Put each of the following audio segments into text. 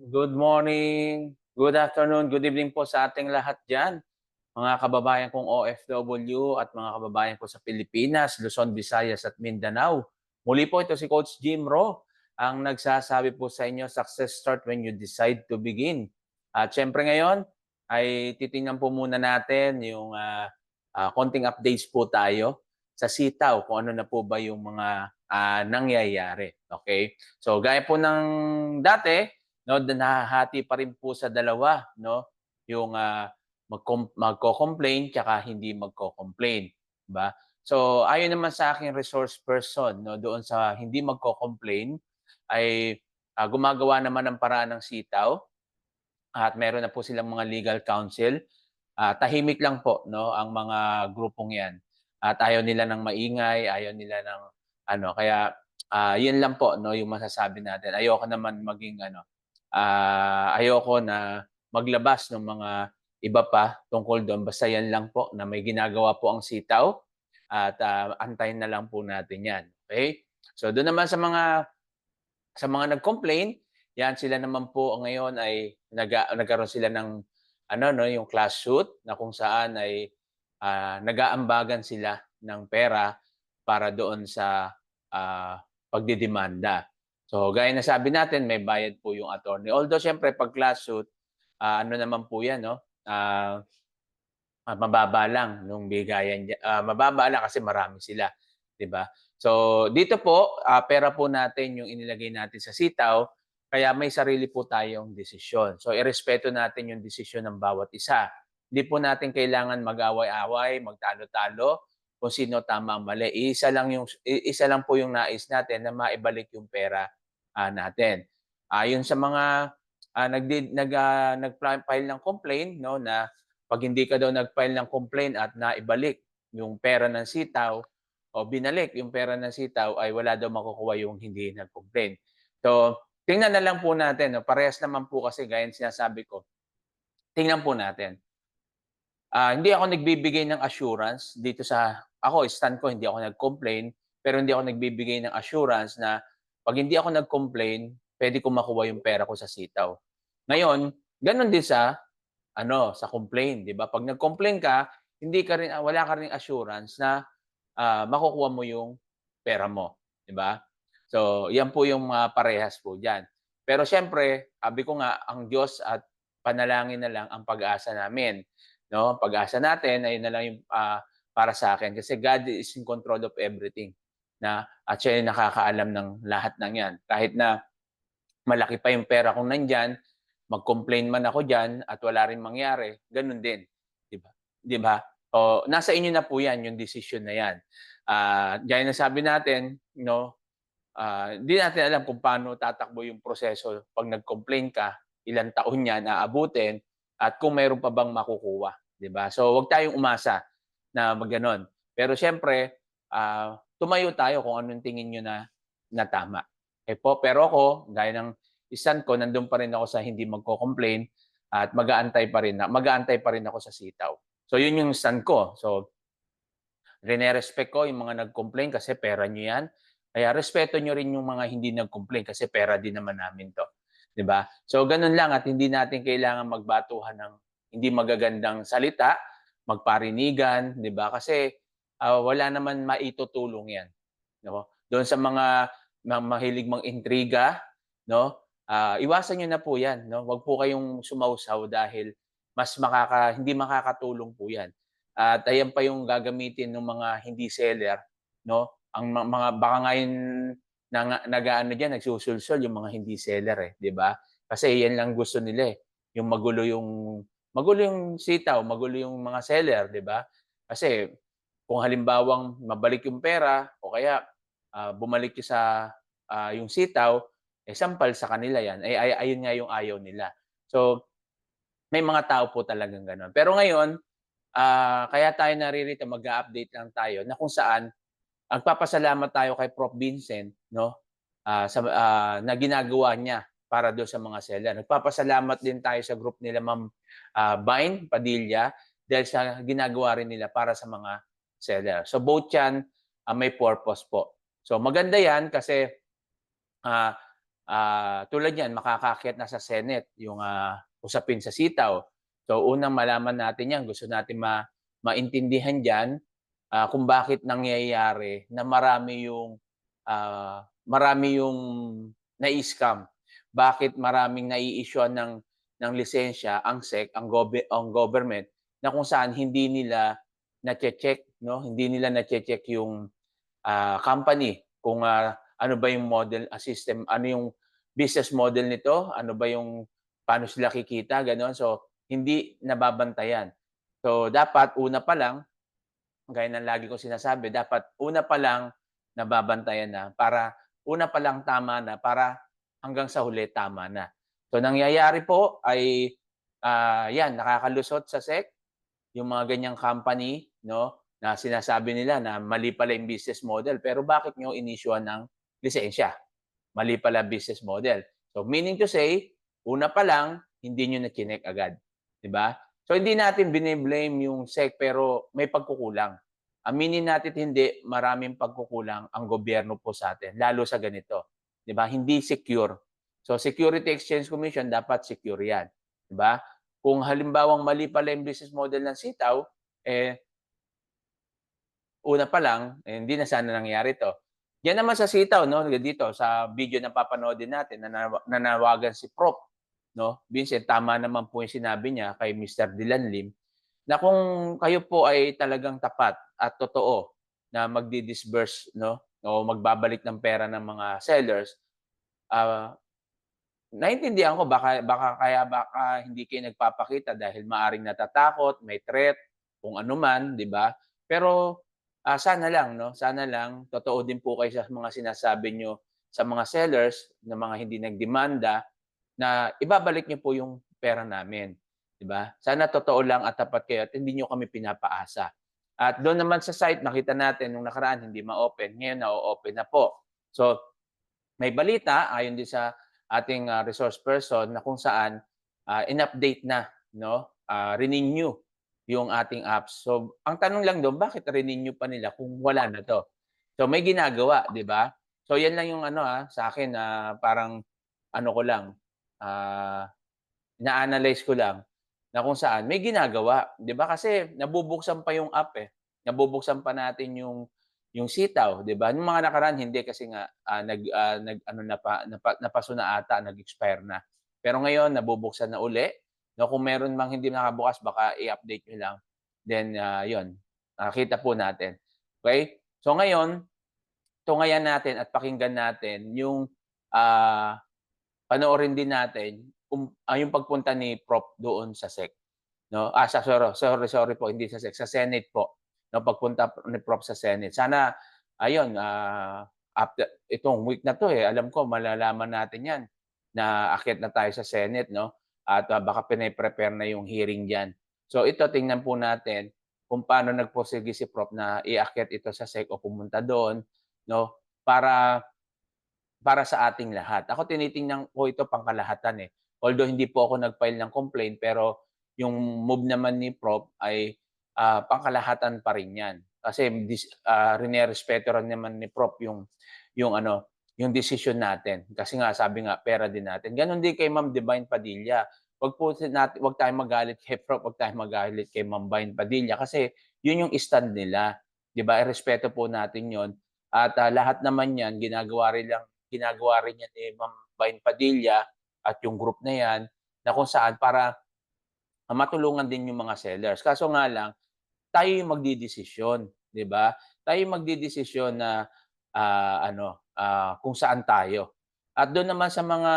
Good morning, good afternoon, good evening po sa ating lahat diyan. Mga kababayan kong OFW at mga kababayan ko sa Pilipinas, Luzon, Visayas at Mindanao. Muli po ito si Coach Jim Ro, ang nagsasabi po sa inyo, success start when you decide to begin. At syempre ngayon ay titingnan po muna natin yung konting updates po tayo sa sitaw, kung ano na po ba yung mga nangyayari. Okay? So gaya po ng dati, no, nahahati pa rin po sa dalawa, no, yung magko-complain tsaka hindi magko-complain, 'di ba? So ayon naman sa aking resource person, no, doon sa hindi magko-complain ay gumagawa naman ng paraan ng sitaw at meron na po silang mga legal counsel. Tahimik lang po, no, ang mga grupong 'yan at ayaw nila ng maingay, ayaw nila ng ano, kaya 'yun lang po, no, yung masasabi natin. Ayoko naman maging ano, ayoko na maglabas ng mga iba pa tungkol do'n, basta 'yan lang po na may ginagawa po ang sitaw at antayin na lang po natin 'yan, okay. So do'n naman sa mga nag-complain, 'yan sila naman po ngayon ay nagkaroon sila ng ano 'no, yung class suit na kung saan ay nag-aambagan sila ng pera para doon sa pagdedemanda. So gaya ng sabi natin, may bayad po yung attorney. Although siyempre 'pag class suit, ano naman po 'yan 'no, mababa lang nung bigayan mababa lang kasi marami sila, 'di ba? So dito po, pera po natin yung inilagay natin sa sitaw, kaya may sarili po tayong desisyon. So irespeto natin yung desisyon ng bawat isa. Hindi po natin kailangan mag-away-away, magtalo-talo kung sino tama ang mali. Isa lang po yung nais natin na maibalik yung pera natin. Ayon sa mga nag-file ng complaint 'no, na 'pag hindi ka daw nag-file ng complaint at naibalik yung pera ng sitaw o binalik yung pera ng sitaw ay wala daw makukuha yung hindi nag-complain. So, tingnan na lang po natin 'no, parehas naman po kasi gaya ng sinasabi ko, tingnan po natin. Hindi ako nagbibigay ng assurance dito sa ako stand ko hindi ako nag-complain, pero hindi ako nagbibigay ng assurance na 'pag hindi ako nag-complain, puwede kong makuha yung pera ko sa sitaw. Ngayon, gano'n din sa ano, sa complain, 'di ba? 'Pag nag-complain ka, hindi ka rin wala ka ring assurance na, makukuha mo yung pera mo, 'di ba? So, 'yan po yung mga parehas po diyan. Pero siyempre, sabi ko nga, ang Diyos at panalangin na lang ang pag-asa namin, 'no? Pag-asa natin ayun na lang yung, para sa akin kasi God is in control of everything na at siya yung nakakaalam ng lahat ng 'yan. Kahit na malaki pa yung pera kong nandiyan, mag-complain man ako diyan at wala rin mangyari, gano'n din, 'di ba? 'Di ba? O nasa inyo na po 'yan, yung desisyon na 'yan. Gaya ng sabi natin 'no, hindi natin alam kung paano tatakbo yung proseso 'pag nag-complain ka, ilang taon 'yan aabutin at kung mayro'n pa bang makukuha, 'di ba? So, huwag tayong umasa na gano'n. Pero siyempre, tumayo tayo kung anong tingin niyo na tama. Pero ako, gaya ng stand ko, nando'n pa rin ako sa hindi magko-complain at mag-aantay pa rin ako sa sitaw. So, 'yun yung stand ko. So, rine-respect ko yung mga nag-complain kasi pera niyo 'yan. Kaya respeto niyo rin yung mga hindi nag-complain kasi pera din naman namin 'to, 'di ba? So, gano'n lang at hindi natin kailangan magbatuhan ng hindi magagandang salita, magparinigan, 'di ba? Kasi, wala naman maitutulong 'yan, 'no? Doon sa mga mahilig mang-intriga, 'no, iwasan niyo na po 'yan, 'no? Huwag po kayong sumawsaw dahil hindi makakatulong po 'yan. At ayan pa yung gagamitin ng mga hindi seller, 'no? Ang mga baka nga yung nag-aano diyan, nagsusulsol yung mga hindi seller, eh, 'di ba? Kasi 'yan lang gusto nila, eh, yung magulo yung sitaw, magulo yung mga seller, 'di ba? Kasi kung halimbawang mabalik yung pera o kaya, bumalik yung yung sitaw, eh, sampal sa kanila 'yan, eh, ayun nga yung ayaw nila. So, may mga tao po talagang gano'n. Pero ngayon, kaya tayo naririto mag-a-update lang tayo na kung saan nagpapasalamat tayo kay Prof. Vincent 'no, na ginagawa niya para dun sa mga seller. Nagpapasalamat din tayo sa group nila Ma'am, Vine Padilla dahil sa ginagawa rin nila para sa mga seller. So both 'yan, may purpose po. So maganda 'yan kasi, ah tulad niyan makakaakyat na sa Senate yung, usapin sa sitaw. So, unang malaman natin 'yan, gusto natin maintindihan diyan, kung bakit nangyayari na marami yung nai-scam. Bakit maraming nai-issuean ng lisensya ang SEC, ang government na kung saan hindi nila nache-check 'no, hindi nila nache-check yung company kung, ano ba yung model, system, ano yung business model nito, ano ba yung paano sila kikita, gano'n. So, hindi nababantayan. So, dapat una pa lang, gaya ng lagi kong sinasabi, dapat una pa lang nababantayan na para una pa lang tama na para hanggang sa huli tama na. So, nangyayari po ay, 'yan nakakalusot sa SEC yung mga ganyang company 'no, na sinasabi nila na mali pala yung business model, pero bakit niyo in-issue-an ng lisensya? Mali pala business model. So meaning to say, una pa lang hindi niyo na chineck agad, 'di ba? So hindi natin bine-blame yung SEC pero may pagkukulang. Aminin natin hindi, maraming pagkukulang ang gobyerno po sa atin lalo sa ganito, 'di ba? Hindi secure. So Security Exchange Commission dapat secure 'yan, 'di ba? Kung halimbawang mali pala yung business model ng sitaw, eh, una pa lang, eh, hindi na sana nangyari 'to. Diyan naman sa sitaw 'no, dito sa video na papanoodin natin nanawagan si Prof. 'No, Vincent, tama naman po yung sinabi niya kay Mr. Dilanlim na kung kayo po ay talagang tapat at totoo na magdi-disburse 'no, o magbabalik ng pera ng mga sellers, ah, naintindihan ko baka hindi kayo nagpapakita dahil maaring natatakot, may threat, kung ano man, 'di ba? Pero, sana lang 'no, sana lang totoo din po kayo sa mga sinasabi niyo sa mga sellers na mga hindi nagdemanda na ibabalik niyo po yung pera namin, 'di ba? Sana totoo lang at tapat kayo at hindi niyo kami pinapaasa. At do'n naman sa site nakita natin nung nakaraan hindi ma-open, ngayon na-o-open na po. So, may balita ayon din sa ating, resource person na kung saan, in-update na 'no, renew yung ating apps. So, ang tanong lang do'n, bakit renew pa nila kung wala na 'to? So, may ginagawa, 'di ba? So, 'yan lang yung ano, sa akin na parang ano ko lang, ah, ina-analyze ko lang na kung saan may ginagawa, 'di ba? Kasi nabubuksan pa yung app, eh. Nabubuksan pa natin yung sitaw, 'di ba? Nung mga nakaraan hindi kasi nga, nag-ano napaso na ata, nag-expire na. Pero ngayon nabubuksan na uli, 'no, kung meron mang hindi nakabukas baka i-update niyo lang. Then, 'yun, kita po natin. Okey? So ngayon, tungayan natin at pakinggan natin yung, ah panoorin din natin kung, yung pagpunta ni Prof doon sa SEC 'no, sorry po, hindi sa SEC, sa Senate po 'no, pagpunta ni Prof sa Senate. Sana ayun, after itong week na 'to, eh, alam ko malalaman natin 'yan na aakyat na tayo sa Senate 'no, at, baka pine-prepare na yung hearing diyan. So ito tingnan po natin kung paano nagpursige si Prof na iakyat ito sa SEC o pumunta doon 'no, para sa ating lahat. Ako tinitingnan ko ito pangkalahatan, eh. Although hindi po ako nag-file ng complaint, pero yung move naman ni Prof ay, pangkalahatan pa rin 'yan. Kasi rinerespeto rin naman ni Prof yung ano, yung desisyon natin. Kasi nga sabi nga pera din natin. Gano'n din kay Ma'am Divine Padilla. 'Wag tayong magalit kay Prof, 'wag tayong magalit kay Ma'am Vine Padilla kasi yun yung stand nila, 'di ba? Irespeto po natin yon at, lahat naman 'yan ginagawa rin 'yan ni Ma'am Vine Padilla at yung group na 'yan na kung saan para, matulungan din yung mga sellers. Kaso nga lang, tayo yung magdedesisyon, 'di ba? Tayo yung magdedesisyon na, kung saan tayo. At do'n naman sa mga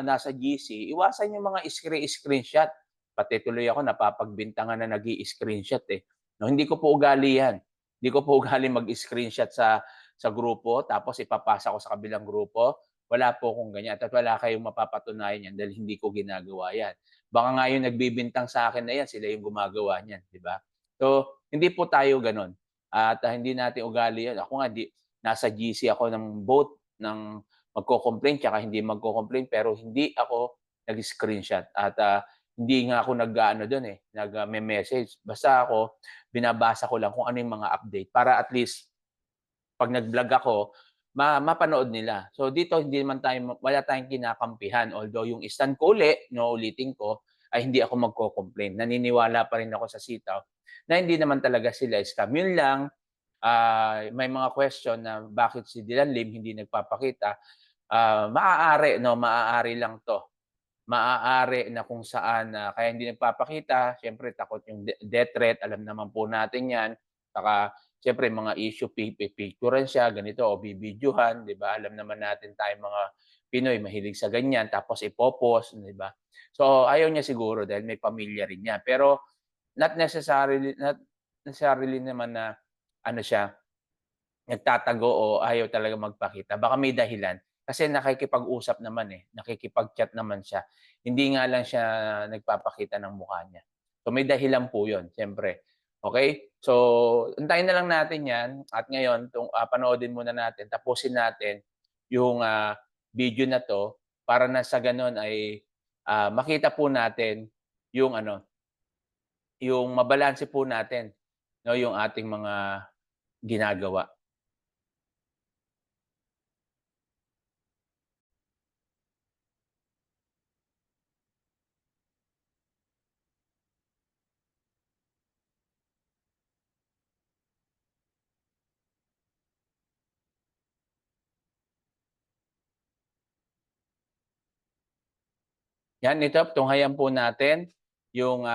nasa GC, iwasan yung mga screenshot. Pati tuloy ako napapagbintangan na nag-i-screenshot, eh, 'no. Hindi ko po ugali 'yan. Hindi ko po ugali mag-screenshot sa grupo tapos ipapasa ko sa kabilang grupo. Wala po akong ganyan at wala kayong mapapatunayan niyan dahil hindi ko ginagawa 'yan. Baka nga yung nagbibintang sa akin na 'yan, sila yung gumagawa niyan, 'di ba? So, hindi po tayo gano'n at, hindi natin ugali 'yan. Ako nga nasa GC ako ng both ng magko-complain tsaka hindi magko-complain pero hindi ako nag-screenshot at, hindi nga ako nag-aano do'n, eh, nagme-message. Basta ako binabasa ko lang kung ano yung mga update para at least 'pag nag-vlog ako, mapanood nila. So dito hindi naman tayo wala tayong kinakampihan, although yung stand ko uli, no, ulitin ko, ay hindi ako magko-complain. Naniniwala pa rin ako sa sitaw na hindi naman talaga sila scam. Yun lang, may mga question na bakit si Dylan Lim hindi nagpapakita, maaari 'no, maaari lang 'to. Maaari na kung saan na kaya hindi nagpapakita, siyempre takot yung death threat, alam naman po natin 'yan. Saka siyempre mga issue pipicturan siya ganito o bibidyuhan, 'di ba? Alam naman natin tayong mga Pinoy mahilig sa ganyan tapos ipo-post, 'di ba? So, ayaw niya siguro dahil may pamilya rin niya. Pero not necessarily naman na ano siya, nagtatago o ayaw talaga magpakita, baka may dahilan. Kasi nakikipag-usap naman, nakikipag-chat naman siya. Hindi nga lang siya nagpapakita ng mukha niya. So may dahilan po 'yun siyempre, okey? So antayin na lang natin 'yan at ngayon panoodin muna natin, tapusin natin yung, video na 'to para na sa gano'n ay, makita po natin yung ano, yung mabalanse po natin 'no, yung ating mga ginagawa. Yan, ito tunghayan po natin yung,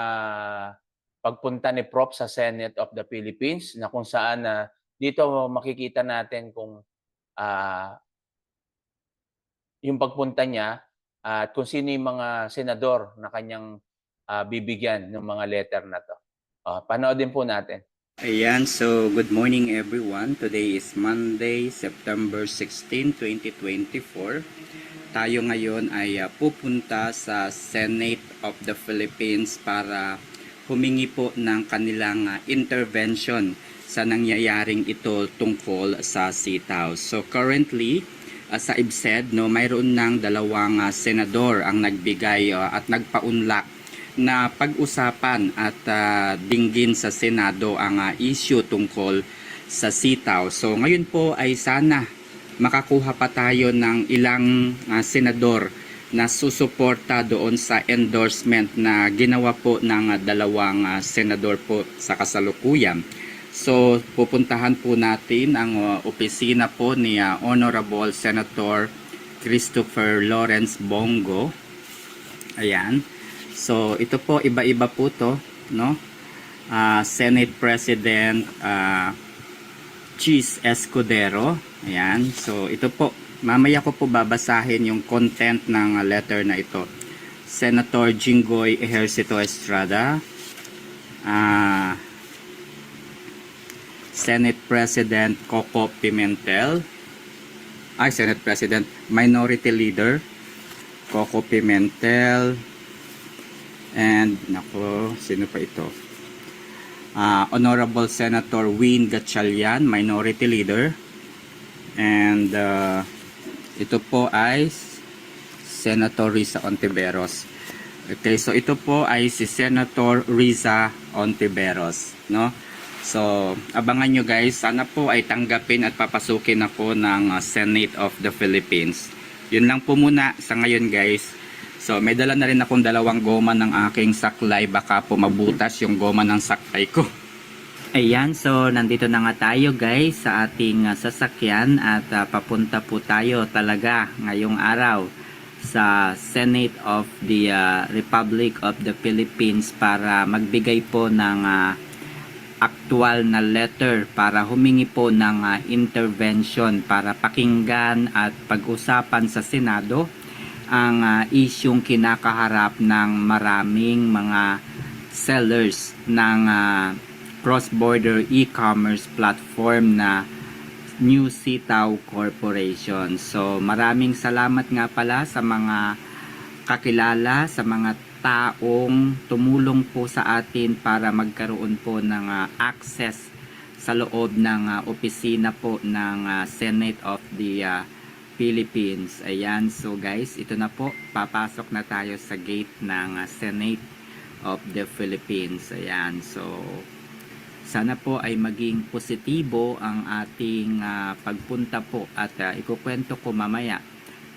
pagpunta ni Prof sa Senate of the Philippines na kung saan na dito makikita natin kung, ah, yung pagpunta niya at kung sino yung mga senador na kanyang, bibigyan ng mga letter na 'to. Panoodin po natin. Ayan, so good morning everyone. Today is Monday, September 16, 2024. Tayo ngayon ay pupunta sa Senate of the Philippines para humingi po ng kanilang intervention sa nangyayaring ito tungkol sa sitaw. So currently, sa IBSED, no, mayroon ng dalawang senador ang nagbigay at nagpaunlak na pag-usapan at dinggin sa Senado ang issue tungkol sa sitaw. So ngayon po ay sana makakuha pa tayo ng ilang senador na susuporta doon sa endorsement na ginawa po ng dalawang senador po sa kasalukuyan. So pupuntahan po natin ang opisina po ni Honorable Senator Christopher Lawrence Bongo. Ayan. So ito po iba-iba po to, no? Senate President Cheese Escudero. Ayan. So ito po, mamaya ko po babasahin yung content ng letter na ito. Senator Jinggoy Ejercito Estrada, Senate President Coco Pimentel, Senate President Minority Leader Coco Pimentel, and nako, sino pa ito? Honorable Senator Win Gatchalian, Minority Leader, and ito po ay Senator Risa Ontiveros. Okay, so ito po ay si Senator Risa Ontiveros, no? So, abangan nyo guys, sana po ay tanggapin at papasukin ako ng Senate of the Philippines. Yun lang po muna sa ngayon guys. So, may dala na rin akong dalawang goma ng aking saklay. Baka po mabutas yung goma ng saklay ko. Ayan, so nandito na nga tayo guys sa ating sasakyan at papunta po tayo talaga ngayong araw sa Senate of the Republic of the Philippines para magbigay po ng aktual na letter para humingi po ng intervention para pakinggan at pag-usapan sa Senado ang isyung kinakaharap ng maraming mga sellers ng cross-border e-commerce platform na New Sitaw Corporation. So maraming salamat nga pala sa mga kakilala, sa mga taong tumulong po sa atin para magkaroon po ng access sa loob ng opisina po ng Senate of the Philippines. Ayan, so guys, ito na po, papasok na tayo sa gate ng Senate of the Philippines. Ayan, so Sana po ay maging positibo ang ating pagpunta po at ikukwento ko mamaya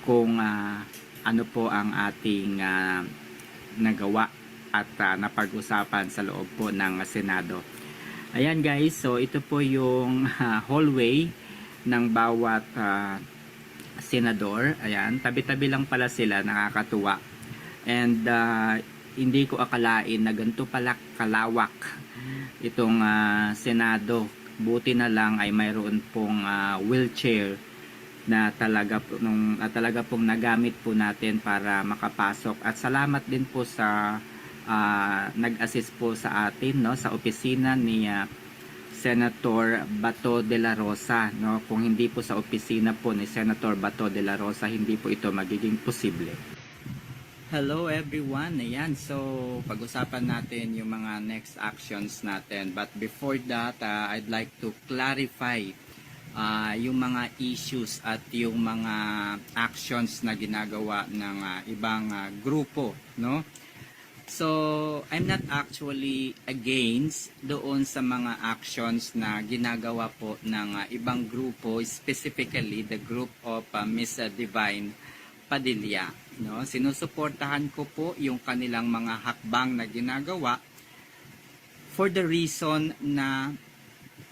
kung ano po ang ating nagawa at napag-usapan sa loob po ng Senado. Ayan guys, so ito po yung hallway ng bawat senador. Ayan, tabi-tabi lang pala sila, nakakatuwa. And hindi ko akalain na ganito pala kalawak itong Senado. Buti na lang ay mayroon pong wheelchair na talaga pong nagamit po natin para makapasok. At salamat din po sa nag-assist po sa atin, no, sa opisina ni Senator Bato de la Rosa, no. Kung hindi po sa opisina po ni Senator Bato de la Rosa, hindi po ito magiging posible. Hello everyone. Ayan, so pag-usapan natin yung mga next actions natin. But before that, I'd like to clarify yung mga issues at yung mga actions na ginagawa ng ibang grupo, no? So, I'm not actually against doon sa mga actions na ginagawa po ng ibang grupo, specifically the group of Miss Divine Padilla, no? Sinusuportahan ko po yung kanilang mga hakbang na ginagawa for the reason na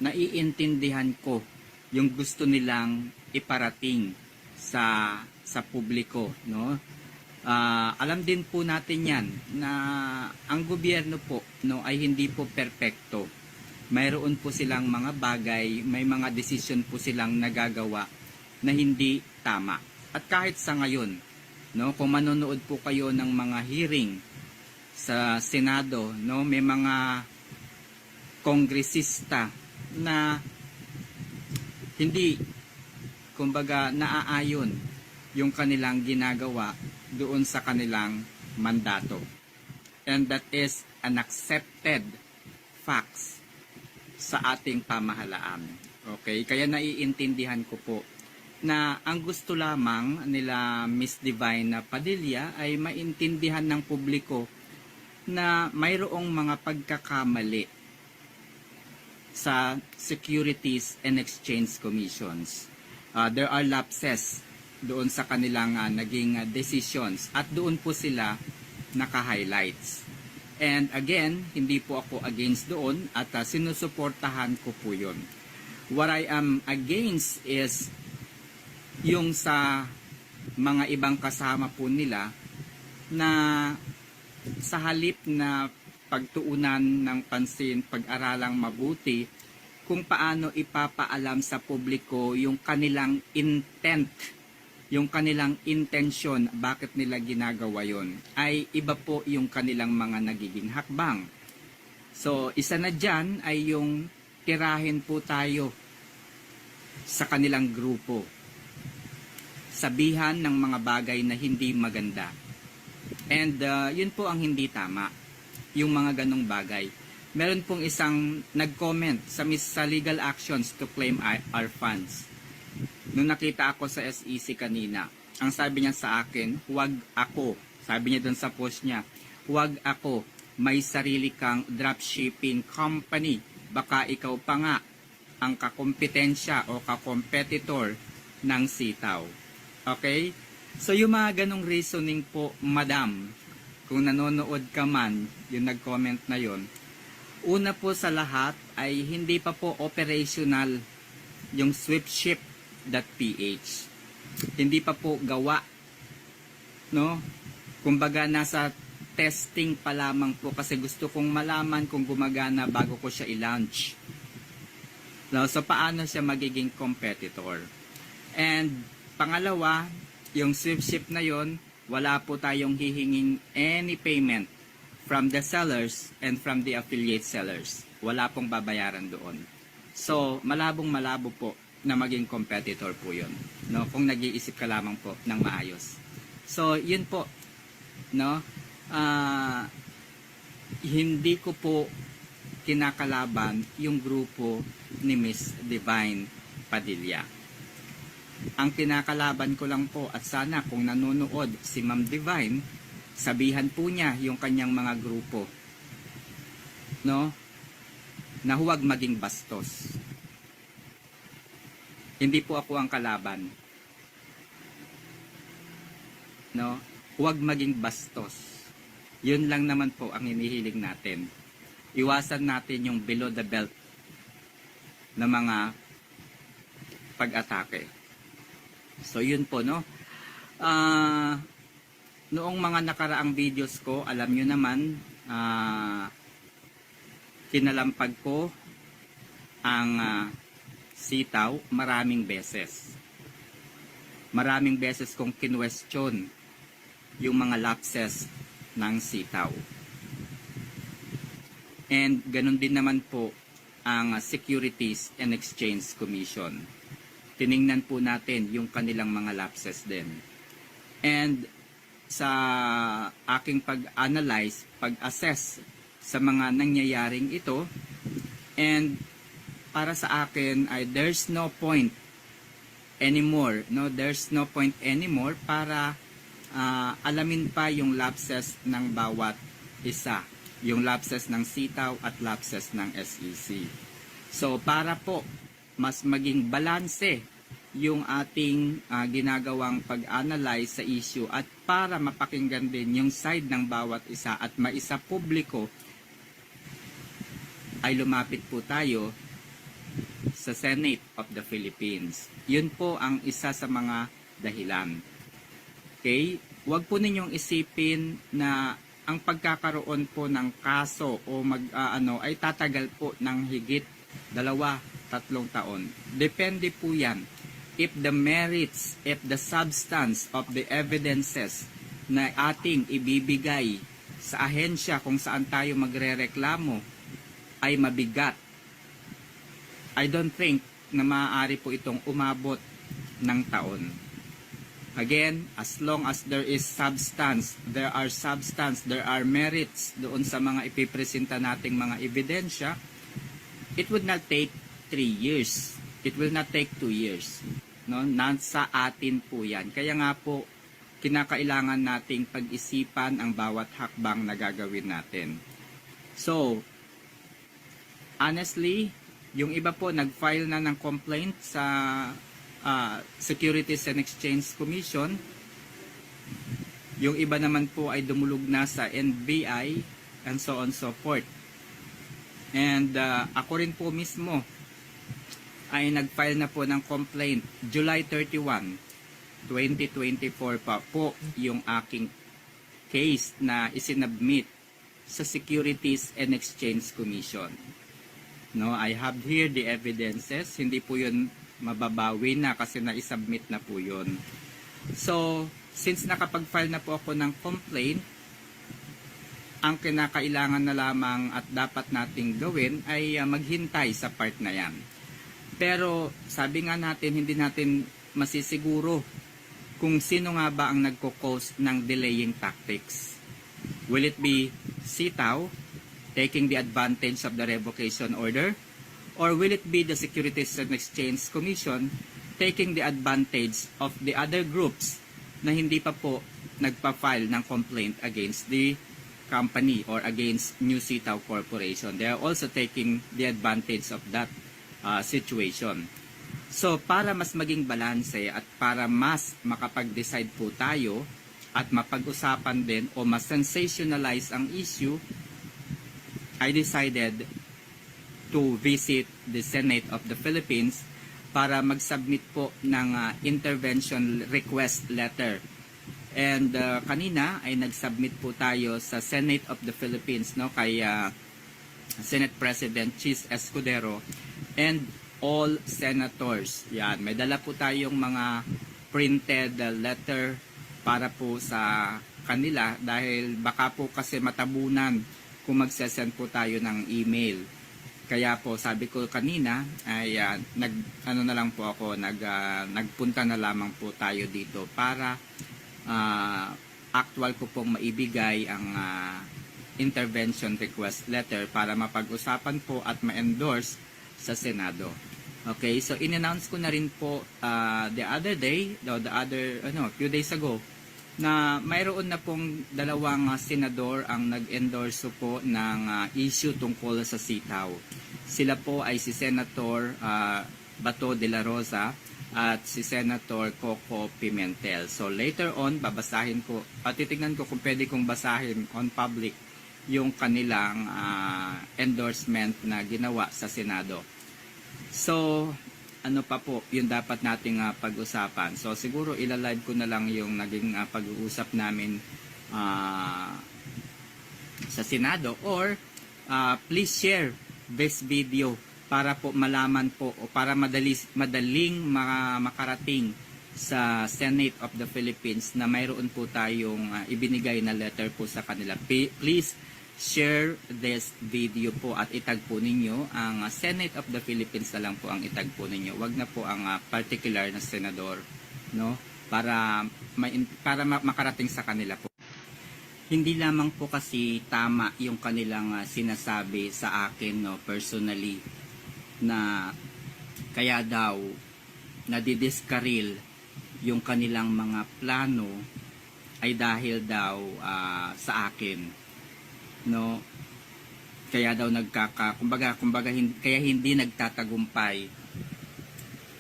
naiintindihan ko yung gusto nilang iparating sa publiko, no? Alam din po natin yan na ang gobyerno po, no, ay hindi po perpekto. Mayroon po silang mga bagay, may mga desisyon po silang nagagawa na hindi tama. At kahit sa ngayon, no, kung manonood po kayo ng mga hearing sa Senado, no, may mga kongresista na hindi, kumbaga, naaayon yung kanilang ginagawa doon sa kanilang mandato. And that is an accepted facts sa ating pamahalaan. Okay? Kaya naiintindihan ko po na ang gusto lamang nila Miss Divine Padilla ay maintindihan ng publiko na mayroong mga pagkakamali sa Securities and Exchange Commissions. There are lapses doon sa kanilang naging decisions at doon po sila naka-highlights. And again, hindi po ako against doon at sinusuportahan ko po yun. What I am against is yung sa mga ibang kasama po nila na sa halip na pagtuunan ng pansin, pag-aralang mabuti kung paano ipapaalam sa publiko yung kanilang intent, yung kanilang intensyon, bakit nila ginagawa yon, ay iba po yung kanilang mga nagiging hakbang. So, isa na dyan ay yung tirahin po tayo sa kanilang grupo. Sabihan ng mga bagay na hindi maganda. And yun po ang hindi tama, yung mga ganong bagay. Meron pong isang nag-comment sa legal actions to claim our funds. Nung nakita ako sa SEC kanina, ang sabi niya sa akin, huwag ako, sabi niya doon sa post niya, huwag ako, may sarili kang dropshipping company. Baka ikaw pa nga ang kakompetensya o kakompetitor ng sitaw. Okay? So yung mga ganong reasoning po, madam, kung nanonood ka man, yung nag-comment na yon, una po sa lahat ay hindi pa po operational yung SwiftShip.ph. Hindi pa po gawa, no? Kumbaga nasa testing pa lamang po kasi gusto kong malaman kung gumagana bago ko siya i-launch. No? So paano siya magiging competitor? And pangalawa, yung SwiftShip na yon, wala po tayong hihinging any payment from the sellers and from the affiliate sellers. Wala pong babayaran doon. So, malabong-malabo po na maging competitor po yun. No? Kung nag-iisip ka lamang po ng maayos. So, yun po. No? Hindi ko po kinakalaban yung grupo ni Miss Divine Padilla. Ang kinakalaban ko lang po at sana kung nanonood si Ma'am Divine, sabihan po niya yung kanyang mga grupo. No? na huwag maging bastos. Hindi po ako ang kalaban. No? Huwag maging bastos. Yun lang naman po ang hinihiling natin. Iwasan natin yung below the belt na mga pag-atake. So yun po, no? Noong mga nakaraang videos ko, alam nyo naman, kinalampag ko ang sitaw maraming beses. Maraming beses kong kinwestiyon yung mga lapses ng sitaw. And ganun din naman po ang Securities and Exchange Commission. Tiningnan po natin yung kanilang mga lapses din. And sa aking pag-analyze, pag-assess sa mga nangyayaring ito, and para sa akin ay there's no point anymore, no, there's no point anymore para alamin pa yung lapses ng bawat isa, yung lapses ng sitaw at lapses ng SEC. So para po mas maging balanse yung ating ginagawang pag-analyze sa issue at para mapakinggan din yung side ng bawat isa at maisa publiko, ay lumapit po tayo sa Senate of the Philippines. Yun po ang isa sa mga dahilan. Okay? Huwag po ninyong isipin na ang pagkakaroon po ng kaso o ay tatagal po ng higit 2-3 taon. Depende po yan. If the merits, if the substance of the evidences na ating ibibigay sa ahensya kung saan tayo magrereklamo ay mabigat, I don't think na maaari po itong umabot ng taon. Again, as long as there is substance, there are merits doon sa mga ipipresenta nating mga ebidensya, it would not take 3 years. It will not take 2 years. No? Nasa atin po yan. Kaya nga po, kinakailangan nating pag-isipan ang bawat hakbang na gagawin natin. So, honestly, yung iba po nag-file na ng complaint sa Securities and Exchange Commission. Yung iba naman po ay dumulog na sa NBI and so on so forth. And ako rin po mismo ay nag-file na po ng complaint July 31, 2024 pa po yung aking case na isinubmit sa Securities and Exchange Commission. No, I have here the evidences. Hindi po yun mababawi na kasi na-submit na po yun. So, since nakapag-file na po ako ng complaint, ang kinakailangan na lamang at dapat nating gawin ay maghintay sa part na yan. Pero sabi nga natin, hindi natin masisiguro kung sino nga ba ang nagko-cause ng delaying tactics. Will it be sitaw taking the advantage of the revocation order? Or will it be the Securities and Exchange Commission taking the advantage of the other groups na hindi pa po nagpa-file ng complaint against the company or against New Sitaw Corporation? They are also taking the advantage of that situation. So, para mas maging balanse at para mas makapag-decide po tayo at mapag-usapan din o mas sensationalize ang issue, I decided to visit the Senate of the Philippines para mag-submit po ng intervention request letter. And kanina ay nag-submit po tayo sa Senate of the Philippines, no, kay Senate President Chis Escudero and all senators. Yan, may dala po tayong mga printed letter para po sa kanila dahil baka po kasi matabunan kung magsesend po tayo ng email. Kaya po sabi ko kanina ay nagpunta na lamang po tayo dito para actual ko pong maibigay ang intervention request letter para mapag-usapan po at ma-endorse sa Senado. Okay, so in-announce ko na rin po the other day, few days ago, na mayroon na pong 2 senador ang nag-endorse po ng issue tungkol sa sitaw. Sila po ay si Senator Bato de la Rosa at si Senator Coco Pimentel. So later on, babasahin ko, titignan ko kung pwede kong basahin on public yung kanilang endorsement na ginawa sa Senado. So, ano pa po yung dapat nating pag-usapan? So siguro ilalive ko na lang yung naging pag-uusap namin sa Senado, or please share this video para po malaman po o para madaling makarating sa Senate of the Philippines na mayroon po tayong ibinigay na letter po sa kanila. Please share this video po at itag po ninyo ang Senate of the Philippines na lang po ang itag po ninyo. Wag na po ang particular na senador, no? Para makarating sa kanila po. Hindi lamang po kasi tama yung kanilang sinasabi sa akin, no, personally, na kaya daw nadidiskaril yung kanilang mga plano ay dahil daw sa akin, no? Kaya daw kumbaga kaya hindi nagtatagumpay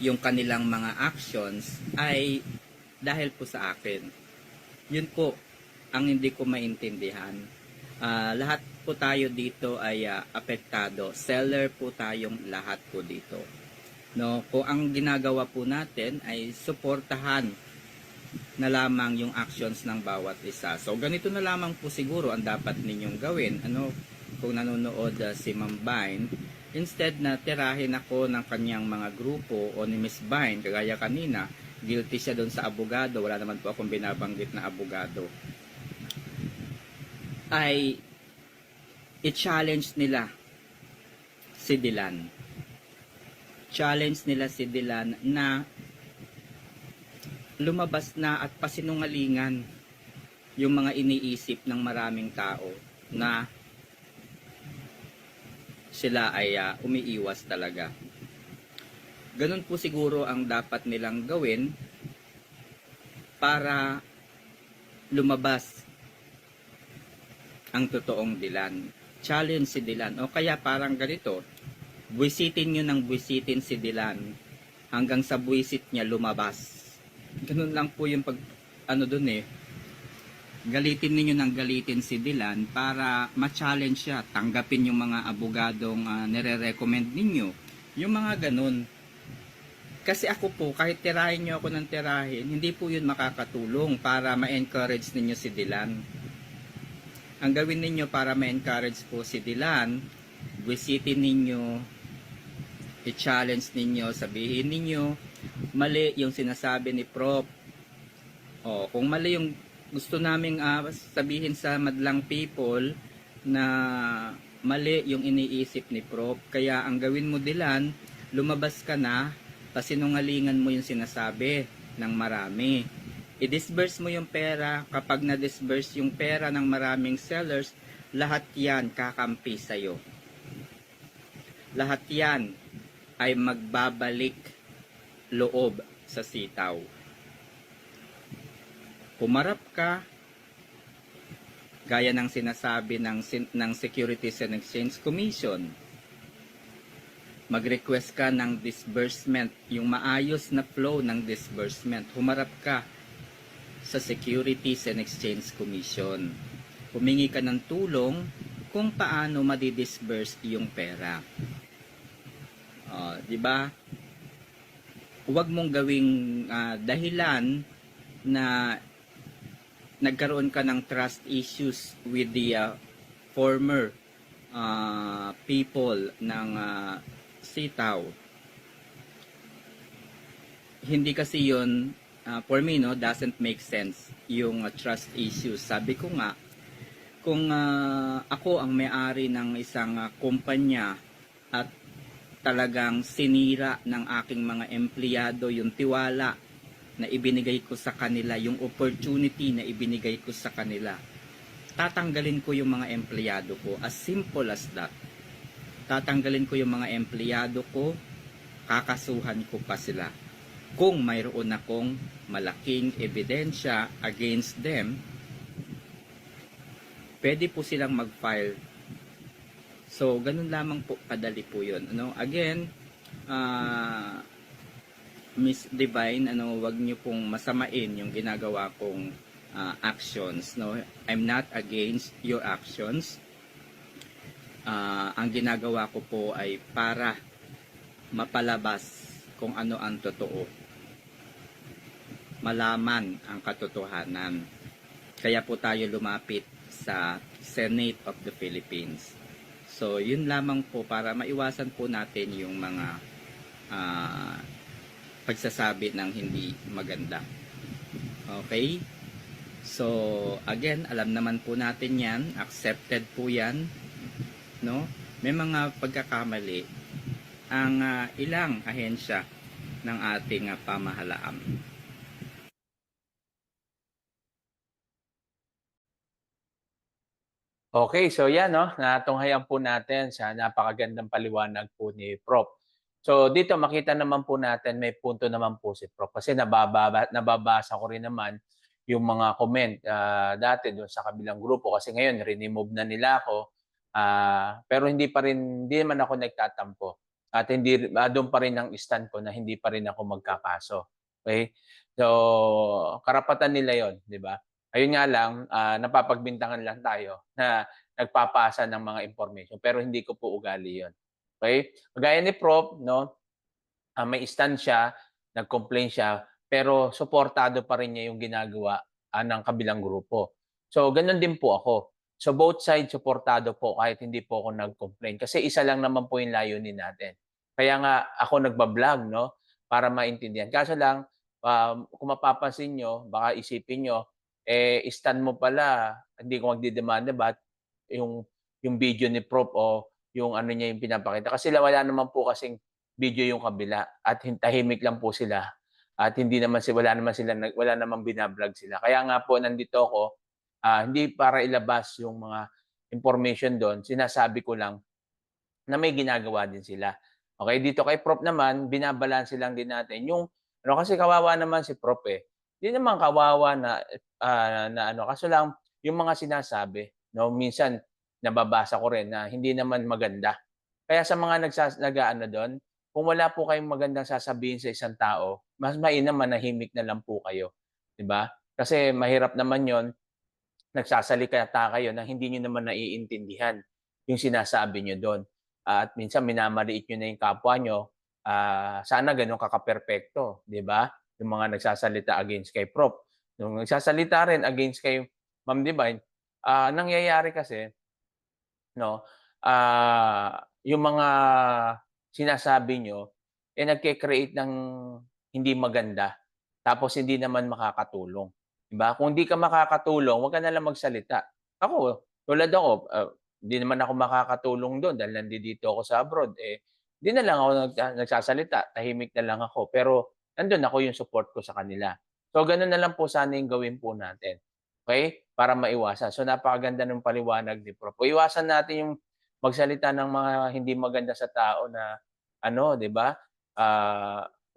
yung kanilang mga actions ay dahil po sa akin. Yun po ang hindi ko maintindihan. Lahat po tayo dito ay apektado. Seller po tayong lahat po dito. No, kung ang ginagawa po natin ay suportahan na lamang yung actions ng bawat isa. So ganito na lamang po siguro ang dapat ninyong gawin. Ano, kung nanonood si Ma'am Vine, instead na tirahin ako ng kanyang mga grupo o ni Miss Vine, kagaya kanina, guilty siya doon sa abogado, wala naman po akong binabanggit na abogado, ay i-challenge nila si Dylan. Challenge nila si Dylan na lumabas na at pasinungalingan yung mga iniisip ng maraming tao na sila ay umiiwas talaga. Ganun po siguro ang dapat nilang gawin para lumabas ang totoong Dylan. Challenge si Dylan. O kaya parang ganito, buwisitin nyo ng buwisitin si Dylan hanggang sa buwisit niya lumabas. Ganun lang po yung dun eh. Galitin ninyo ng galitin si Dylan para ma-challenge siya. Tanggapin yung mga abogadong nire-recommend ninyo. Yung mga ganun. Kasi ako po, kahit tirahin nyo ako ng tirahin, hindi po yun makakatulong para ma-encourage ninyo si Dylan. Ang gawin ninyo para ma-encourage po si Dylan, buwisitin ninyo, i-challenge ninyo, sabihin ninyo, mali yung sinasabi ni Prof. O, kung mali yung gusto naming sabihin sa madlang people na mali yung iniisip ni Prof. Kaya ang gawin mo, Dylan, lumabas ka na, pasinungalingan mo yung sinasabi ng marami. I-disburse mo yung pera. Kapag na-disburse yung pera ng maraming sellers, lahat yan kakampi sa'yo. Lahat yan ay magbabalik loob sa sitaw. Pumarap ka, gaya ng sinasabi ng Securities and Exchange Commission. Mag-request ka ng disbursement, yung maayos na flow ng disbursement. Humarap ka sa Securities and Exchange Commission. Humingi ka ng tulong kung paano madidisburse yung pera. Di ba? Huwag mong gawing dahilan na nagkaroon ka ng trust issues with the former people ng sitaw. Hindi kasi yun for me, no, doesn't make sense yung trust issues. Sabi ko nga, kung ako ang may-ari ng isang kumpanya at talagang sinira ng aking mga empleyado yung tiwala na ibinigay ko sa kanila, yung opportunity na ibinigay ko sa kanila, tatanggalin ko yung mga empleyado ko. As simple as that. Tatanggalin ko yung mga empleyado ko, kakasuhan ko pa sila. Kung mayroon akong malaking ebidensya against them, pwede po silang mag-file So, ganun lamang po kadali po yun. Ano? Again, Miss Divine, wag niyo pong masamain yung ginagawa kong actions. No? I'm not against your actions. Ang ginagawa ko po ay para mapalabas kung ano ang totoo. Malaman ang katotohanan. Kaya po tayo lumapit sa Senate of the Philippines. So, yun lamang po para maiwasan po natin yung mga pagsasabi ng hindi maganda. Okay? So, again, alam naman po natin yan. Accepted po yan. No? May mga pagkakamali ang ilang ahensya ng ating pamahalaan. Okay, so yan, no, natunghayan po natin sa napakagandang paliwanag po ni Prof. So dito makita naman po natin may punto naman po si Prof. Kasi nababasa ko rin naman yung mga comment dati doon sa kabilang grupo kasi ngayon remove na nila ako. Pero hindi naman ako nagtatampo. At hindi doon pa rin ang stand ko na hindi pa rin ako magkakaso. Okay? So karapatan nila 'yon, 'di ba? Ayun nga lang, napapagbintangan lang tayo na nagpapasa ng mga information pero hindi ko po ugali 'yon. Okay? Kagaya ni Prof 'no, may stand siya, nag-complain siya, pero suportado pa rin niya yung ginagawa, ng kabilang grupo. So gano'n din po ako. So both sides suportado po kahit hindi po ako nag-complain kasi isa lang naman po yung layunin natin. Kaya nga ako nagba-vlog 'no, para maintindihan. Kaso lang, kung mapapansin niyo, baka isipin niyo, stand mo pala, hindi ko magdedemanda ba't yung yung video ni Prof o yung ano niya yung pinapakita. Kasi wala naman po kasing video yung kabila at tahimik lang po sila at hindi naman wala namang binablog sila. Kaya nga po nandito ako, hindi para ilabas yung mga information do'n, sinasabi ko lang na may ginagawa din sila. Okay, dito kay Prof naman binabalanse lang din natin yung ano kasi kawawa naman si Prof, eh. Hindi naman kawawa na ano kaso lang yung mga sinasabi 'no, minsan nababasa ko rin na hindi naman maganda. Kaya sa mga nag-aano dun, kung wala po kayong magandang sasabihin sa isang tao, mas mainam manahimik na lang po kayo, 'di ba? Kasi mahirap naman yon nagsasalita kayo na hindi niyo naman naiintindihan yung sinasabi niyo dun. At minsan minamaliit niyo na yung kapwa niyo, sana gano'n ka kaperpekto, 'di ba? Yung mga nagsasalita against kay Prof. Yung nagsasalita rin against kay Ma'am Divine, nangyayari kasi 'no, yung mga sinasabi niyo, nagke-create ng hindi maganda, tapos hindi naman makakatulong, 'di ba? Kung hindi ka makakatulong, huwag ka na lang magsalita. Ako, tulad ako, hindi naman ako makakatulong do'n dahil nandito ako sa abroad, 'di na lang ako nagsasalita, tahimik na lang ako. Pero nando'n ako yung support ko sa kanila. So, gano'n na lang po sana yung gawin po natin, okey? Para maiwasan. So, napakaganda ng paliwanag ni Prof. Iwasan natin yung magsalita ng mga hindi maganda sa tao na ano, 'di ba?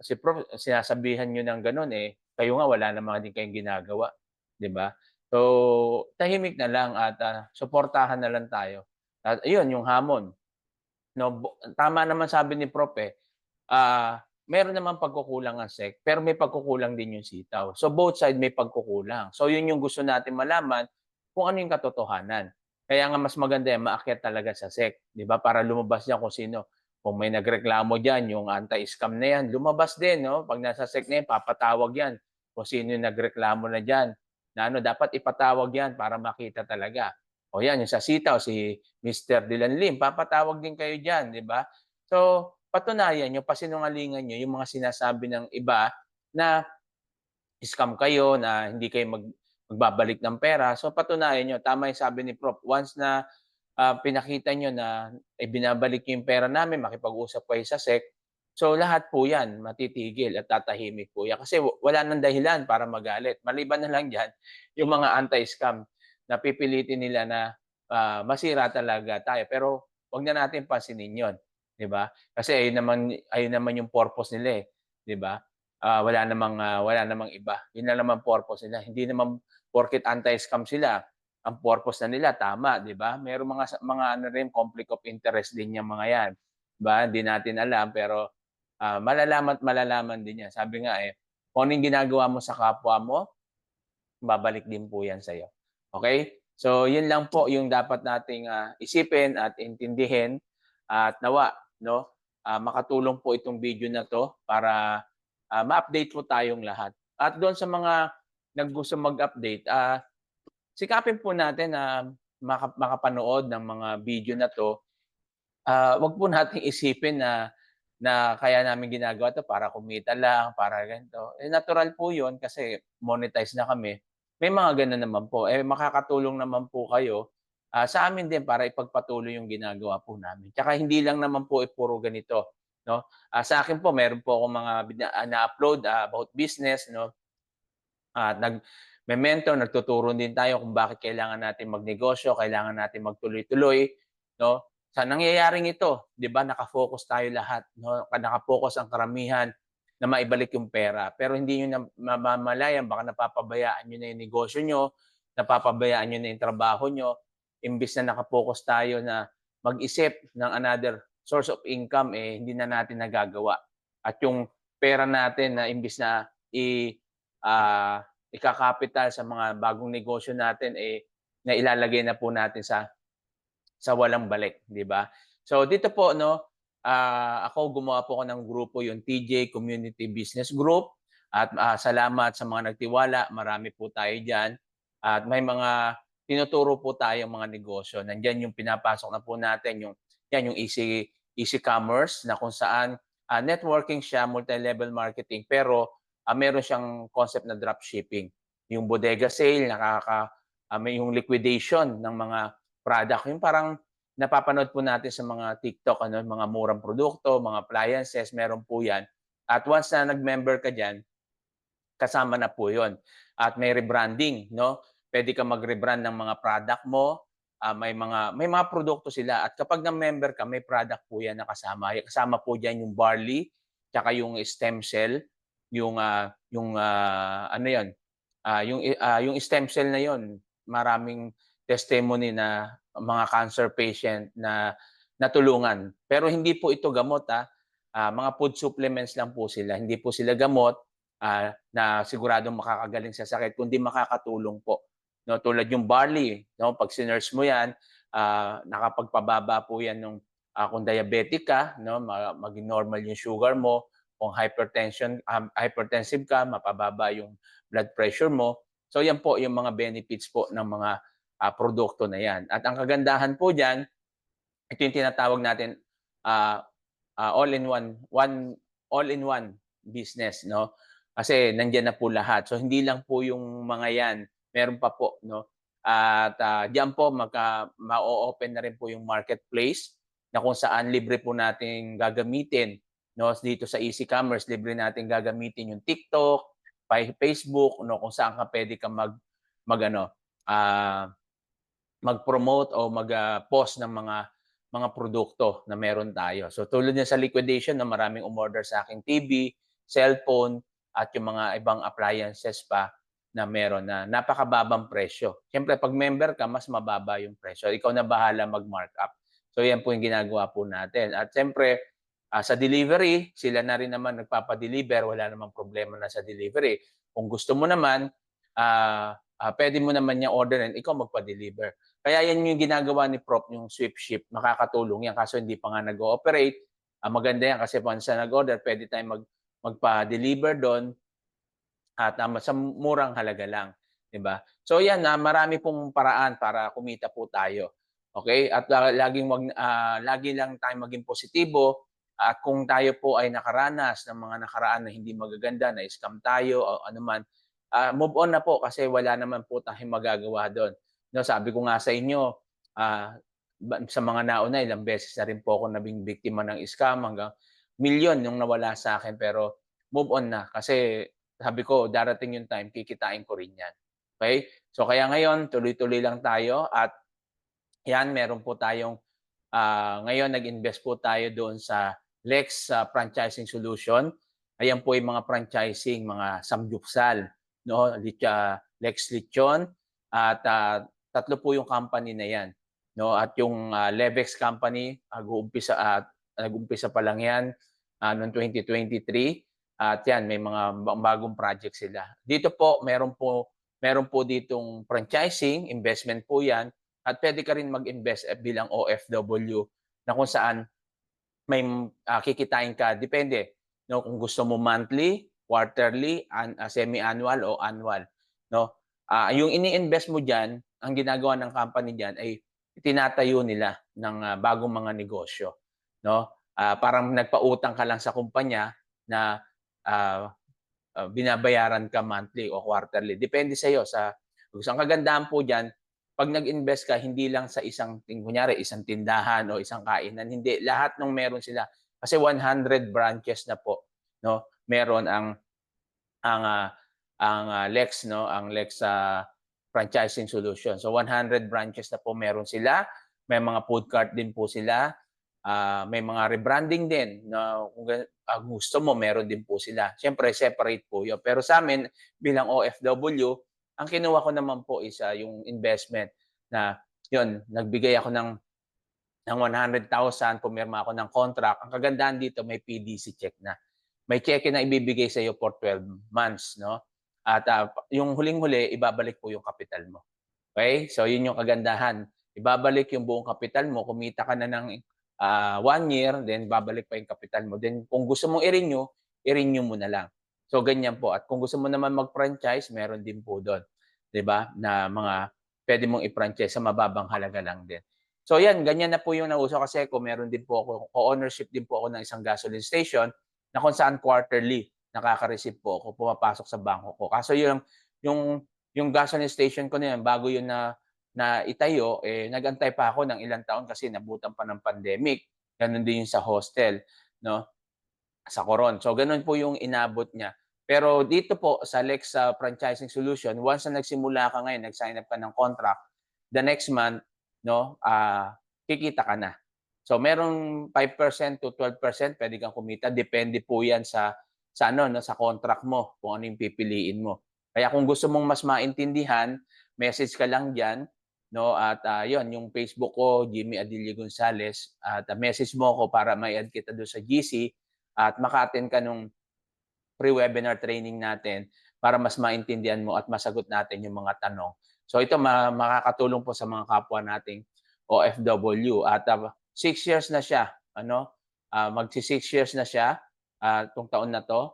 Si Prof sinasabihan niyo ng gano'n, kayo nga wala naman din kayong ginagawa, 'di ba? So, tahimik na lang at, suportahan na lang tayo. At ayun yung hamon 'no, tama naman sabi ni Prof, meron namang pagkukulang ang SEC, pero may pagkukulang din yung sitaw. So, both side may pagkukulang. So, yun yung gusto natin malaman kung ano yung katotohanan. Kaya nga mas maganda yan maakyat talaga sa SEC, 'di ba? Para lumabas diyan kung sino. Kung may nagreklamo diyan, yung anti-scam na yan, lumabas din 'no. 'Pag nasa SEC na yan, papatawag yan kung sino yung nagreklamo na diyan, na ano dapat ipatawag yan para makita talaga. O yan, yung sa sitaw si Mr. Dilanlim, papatawag din kayo diyan, 'di ba? So, patunayan niyo, pasinungalingan niyo yung mga sinasabi ng iba na scam kayo, na hindi kayo magbabalik ng pera. So patunayan niyo, tama yung sabi ni Prof. Once na, pinakita niyo na ibinabalik niyo yung pera namin, makipag-usap kayo sa SEC, so lahat po 'yan matitigil at tatahimik po 'yan. Kasi wala ng dahilan para magalit. Maliban na lang diyan yung mga anti-scam na pipilitin nila na, masira talaga tayo. Pero 'wag na natin pansinin 'yon, 'di ba? Kasi ayun naman yung purpose nila, 'di ba? Wala namang iba. Yun lang naman purpose nila. Hindi naman porket anti-scam sila, ang purpose na nila tama, 'di ba? Merong mga ano rin conflict of interest din yang mga 'yan, 'di ba? Hindi natin alam pero malalaman at malalaman din 'yan. Sabi nga kung ano yung ginagawa mo sa kapwa mo, babalik din po 'yan sa'yo. Okay? So, 'yun lang po yung dapat nating isipin at intindihin at nawa 'no, makatulong po itong video na 'to para ma-update po tayong lahat. At doon sa mga naggusto mag-update, sikapin po natin na makapanood ng mga video na 'to. 'Wag po nating isipin na kaya namin ginagawa 'to para kumita lang, para ganito. Natural po 'yun kasi monetize na kami. May mga gano'n naman po. Makakatulong naman po kayo, sa amin din para ipagpatuloy yung ginagawa po namin. Tsaka hindi lang naman po, puro ganito, 'no. Sa akin po meron po akong mga na-upload, about business, 'no. At nagme-mentor, nagtuturo din tayo kung bakit kailangan natin magnegosyo, kailangan natin magtuloy-tuloy, 'no? Sa nangyayaring ito, 'di ba, naka-focus tayo lahat, 'no? Naka-focus ang karamihan na maibalik yung pera. Pero hindi niyo na mamamalayan baka napapabayaan niyo na yung negosyo niyo, napapabayaan niyo na yung trabaho niyo. Imbes na naka-focus tayo na mag-isip ng another source of income, hindi na natin nagagawa. At yung pera natin na imbes na ikakapital sa mga bagong negosyo natin, na ilalagay na po natin sa walang balik, 'di ba? So dito po 'no, ako gumawa po ako ng grupo, yung TJ Community Business Group at salamat sa mga nagtiwala, marami po tayo diyan at may mga tinuturo po tayong mga negosyo. Nandiyan yung pinapasok na po natin yung yung easy commerce na kung saan networking siya, multi-level marketing pero meron siyang concept na drop shipping. Yung bodega sale, may yung liquidation ng mga product. Yung parang napapanood po natin sa mga TikTok, mga murang produkto, mga appliances, meron po yan. At once na nag-member ka dyan, kasama na po yon. At may rebranding, no? Pwede ka mag-rebrand ng mga product mo. May mga produkto sila. At kapag na-member ka, may product po yan na kasama. Kasama po dyan yung barley, tsaka yung stem cell, ano yon, yung stem cell na yon, maraming testimony na mga cancer patient na natulungan. Pero hindi po ito gamot, mga food supplements lang po sila. Hindi po sila gamot na siguradong makakagaling sa sakit, kundi makakatulong po. No, tulad yung barley, no, pag sinurse mo yan, nakapagpababa po yan ng kung diabetic ka, no, maging normal yung sugar mo, kung hypertensive ka, mapababa yung blood pressure mo. So yan po yung mga benefits po ng mga produkto na yan. At ang kagandahan po diyan, ito yung tinatawag natin all-in-one business, no? Kasi nandiyan na po lahat. So hindi lang po yung mga yan, meron pa po, no? At diyan po ma-open na rin po yung marketplace na kung saan libre po nating gagamitin, no, dito sa easy commerce, libre natin gagamitin yung TikTok, Facebook, no, kung saan ka pwede ka mag-promote o mag-post ng mga produkto na meron tayo. So tulad niya sa liquidation na maraming umorder sa aking TV, cellphone at yung mga ibang appliances pa na meron na napakababang presyo. Siyempre pag member ka, mas mababa yung presyo. Ikaw na bahala mag-markup. So yan po yung ginagawa po natin. At siyempre sa delivery, sila na rin naman nagpapa-deliver, wala namang problema na sa delivery. Kung gusto mo naman, pwede mo naman niyang orderin, ikaw magpa-deliver. Kaya yan yung ginagawa ni Prof, yung swift ship, makakatulong yan. Kaso hindi pa nga nag-ooperate. Maganda yan kasi once na nag-order, pwede tayong magpa-deliver doon at sa murang halaga lang. Diba? So yan, marami pong paraan para kumita po tayo. Okay? At lagi lang tayong maging positibo. At kung tayo po ay nakaranas ng mga nakaraan na hindi magaganda, na scam tayo o anuman, move on na po kasi wala naman po tayong magagawa doon. No, sabi ko nga sa inyo, sa mga nauna, ilang beses na rin po ako nabing biktima ng scam, hanggang milyon yung nawala sa akin, pero move on na kasi sabi ko darating yung time kikitain ko rin yan. Okay? So kaya ngayon tuloy-tuloy lang tayo at yan, meron po tayong ngayon nag-invest po tayo doon sa Lex Franchising Solution. Ayan po yung mga franchising, mga samgyupsal, no? Lex Lechon at tatlo po yung company na yan, no? At yung Levex company, nag-uumpisa pa lang yan noong 2023. At yan, may mga bagong project sila. Dito po, meron po ditong franchising, investment po yan. At pwede ka rin mag-invest bilang OFW na kung saan may kikitain ka. Depende. No? Kung gusto mo monthly, quarterly, semi-annual o annual. No? Yung ini-invest mo dyan, ang ginagawa ng company dyan ay tinatayo nila ng bagong mga negosyo. No? Parang nagpautang ka lang sa kumpanya na binabayaran ka monthly o quarterly. Depende sa iyo. Ang kagandahan po dyan, pag nag-invest ka, hindi lang sa kunyari, isang tindahan o isang kainan. Hindi. Lahat ng meron sila. Kasi 100 branches na po. No? Meron ang Lex, no? Ang Lex Franchising Solution. So 100 branches na po meron sila. May mga food cart din po sila. May mga rebranding din na kung gusto mo, meron din po sila. Siyempre, separate po yun. Pero sa amin, bilang OFW, ang kinuha ko naman po is yung investment na yun, nagbigay ako ng 100,000, pumirma ako ng contract. Ang kagandahan dito, may PDC check na. May cheque na ibibigay sa iyo for 12 months, no? At yung huling-huli, ibabalik po yung kapital mo. Okay? So, yun yung kagandahan. Ibabalik yung buong kapital mo. Kumita ka na ng 1 year, then babalik pa yung kapital mo. Then, kung gusto mong i-renew mo na lang. So, ganyan po. At kung gusto mo naman mag-franchise, meron din po doon. 'Di ba? Na mga pwede mong i-franchise sa mababang halaga lang din. So, yan. Ganyan na po yung nauso kasi ko meron din po ako, co-ownership din po ako ng isang gasoline station na kung saan quarterly nakaka-receive po ako, pumapasok sa bangko ko. Kaso yung gasoline station ko na yan, bago yun na itayo, nag-antay pa ako ng ilang taon kasi nabutan pa ng pandemic. Ganun din yung sa hostel, no? Sa Coron. So, ganun po yung inabot niya. Pero dito po sa Lex Franchising Solution, once na nagsimula ka ngayon, nag-sign up ka ng contract, the next month, no, kikita ka na. So, merong 5% to 12% pwede kang kumita. Depende po yan sa contract mo, kung ano yung pipiliin mo. Kaya kung gusto mong mas maintindihan, message ka lang diyan, no? At yon yung Facebook ko, Jimmy Adilio Gonzales, at message mo ako para mai-add kita doon sa GC at maka-attend ka nung pre-webinar training natin para mas maintindihan mo at masagot natin yung mga tanong. So ito makakatulong po sa mga kapwa nating OFW at 6 years na siya, magsi-6 years na siya itong taon na to.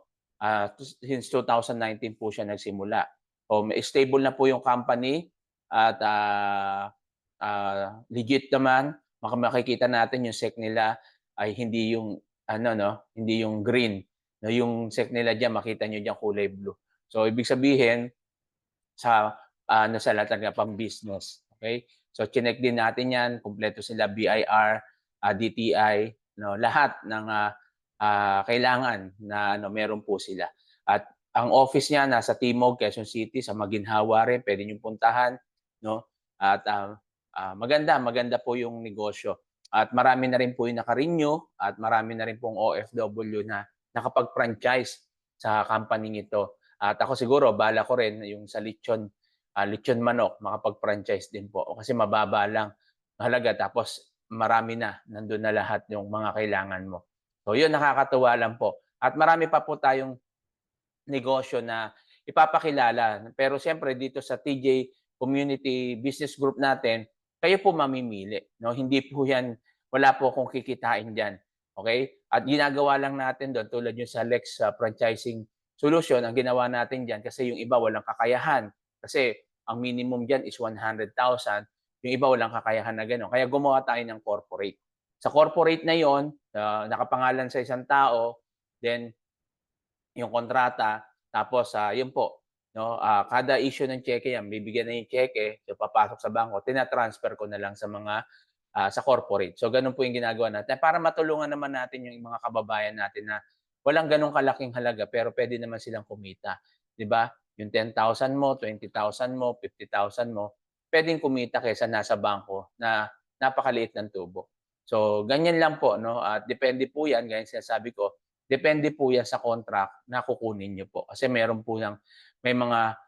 Since 2019 po siya nagsimula. So, stable na po yung company at legit naman. Makikita natin yung SEC nila ay hindi yung hindi yung green. No, yung SEC nila diyan makita niyo diyan kulay blue. So ibig sabihin sa sila talaga pang business. Okay? So chinek din natin 'yan, kumpleto sila BIR, DTI, no, lahat ng kailangan na meron po sila. At ang office niya nasa Timog, Quezon City, sa Maginhawa rin, pwede niyong puntahan, no? At maganda po yung negosyo. At marami na rin po yung naka-renew at marami na rin pong OFW na nakapag-franchise sa company nito. At ako siguro, bala ko rin yung sa lechon manok, makapag-franchise din po. Kasi mababa lang halaga tapos marami na, nandun na lahat yung mga kailangan mo. So yun, nakakatuwa lang po. At marami pa po tayong negosyo na ipapakilala. Pero siyempre dito sa TJ Community Business Group natin, kayo po mamimili. No? Hindi po yan, wala po akong kikitain dyan. Okay? At ginagawa lang natin doon, tulad yung sa Lex Franchising Solution, ang ginawa natin dyan kasi yung iba walang kakayahan. Kasi ang minimum dyan is 100,000. Yung iba walang kakayahan na gano'n. Kaya gumawa tayo ng corporate. Sa corporate na yon, nakapangalan sa isang tao, then yung kontrata, tapos yun po, no, kada issue ng cheque yan, bibigyan na yung cheque, so papasok sa bangko, tina-transfer ko na lang sa mga sa corporate. So ganun po yung ginagawa natin para matulungan naman natin yung mga kababayan natin na walang ganung kalaking halaga pero pwede naman silang kumita, 'di ba? Yung 10,000 mo, 20,000 mo, 50,000 mo, pwedeng kumita kaysa nasa bangko na napakaliit ng tubo. So ganyan lang po, no? At depende po 'yan, gaya ng sinasabi ko, depende po 'yan sa contract na kukunin niyo po. Kasi meron po may mga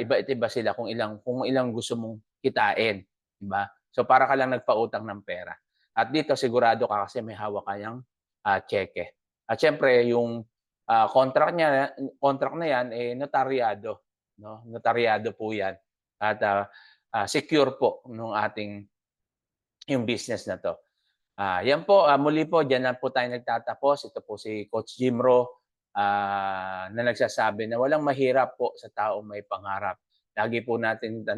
iba-iba sila kung ilang gusto mong kitain, 'di ba? So para ka lang nagpautang ng pera. At dito sigurado ka kasi may hawak kang tseke. At siyempre yung contract na 'yan eh notaryado, no? Notaryado po 'yan at secure po nung ating yung business na 'to. 'Yan po, muli po diyan lang po tayo nagtatapos. Ito po si Coach Jimro, na nagsasabi na walang mahirap po sa taong may pangarap. Lagi po nating,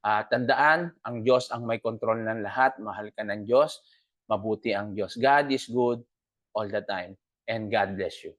tandaan ang Diyos ang may kontrol ng lahat, mahal ka ng Diyos, mabuti ang Diyos. God is good all the time and God bless you.